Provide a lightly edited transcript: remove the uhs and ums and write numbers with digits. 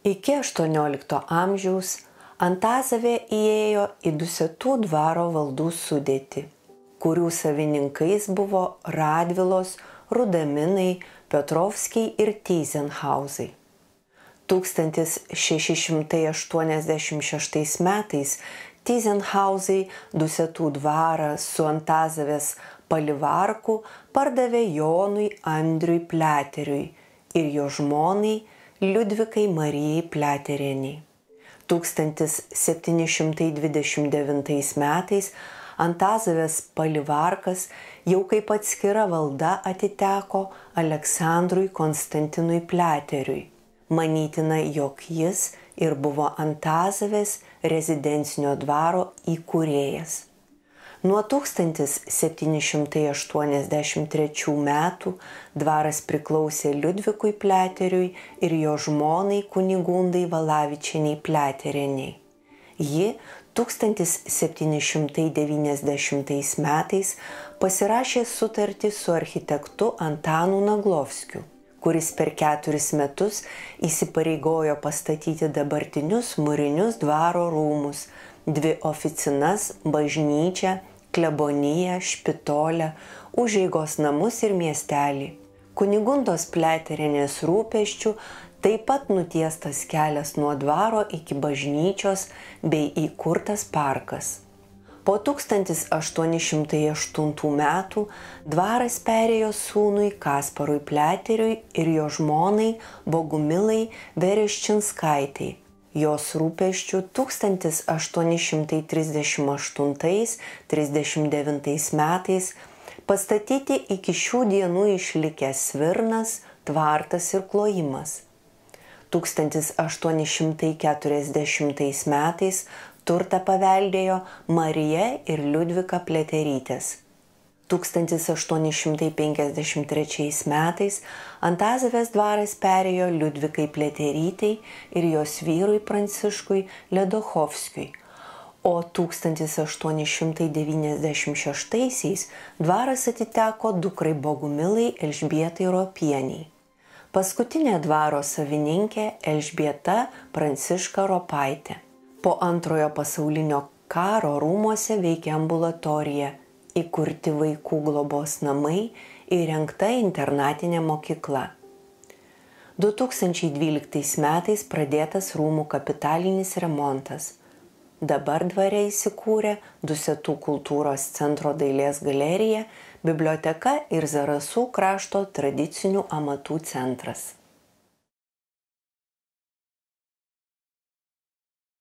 Iki XVIII amžiaus Antazavė įėjo į Dusetų dvaro valdų sudėtį, kurių savininkais buvo Radvilos, Rudaminai, Petrovskiai ir Tyzenhauzai. 1686 metais Tyzenhauzai Dusetų dvarą su Antazavės palivarku pardavė Jonui Andriui Pliateriui ir jo žmonai Liudvikai Marijai Pliaterienei. 1729 metais Antazavės palivarkas jau kaip atskira valda atiteko Aleksandrui Konstantinui Pliateriui. Manytina, jog jis ir buvo Antazavės rezidencinio dvaro įkūrėjas. Nuo 1783 metų dvaras priklausė Liudvikui Pliateriui ir jo žmonai Kunigundai Valavičienei Pliaterienei. Ji 1790 metais pasirašė sutartį su architektu Antanu Naglovskiu, kuris per 4 metus įsipareigojo pastatyti dabartinius mūrinius dvaro rūmus, 2 oficinas, bažnyčią, kleboniją, špitolę, užeigos namus ir miestelį. Kunigundos Pliaterienės rūpesčių taip pat nutiestas kelias nuo dvaro iki bažnyčios bei įkurtas parkas. Po 1808 metų dvaras perėjo sūnui Kasparui Pliateriui ir jo žmonai Bogumilai Vereščinskaitei. Jos rūpesčių 1838–39 metais pastatyti iki šių dienų išlikęs svirnas, tvartas ir klojimas. 1840 metais turtą paveldėjo Marija ir Liudvika Pliaterytės. 1853 metais Antazavės dvaras perėjo Liudvikai Pliaterytei ir jos vyrui Pranciškui Ledochovskiui, o 1896 dvaras atiteko dukrai Bogumilai Elžbietai Ropienei. Paskutinė dvaro savininkė Elžbieta Pranciška Ropaitė. Po Antrojo pasaulinio karo rūmuose veikė ambulatorija, įkurti vaikų globos namai, įrengta internatinė mokykla. 2012 metais pradėtas rūmų kapitalinis remontas. Dabar dvare įsikūrė Dusetų kultūros centro dailės galerija, biblioteka ir Zarasų krašto tradicinių amatų centras.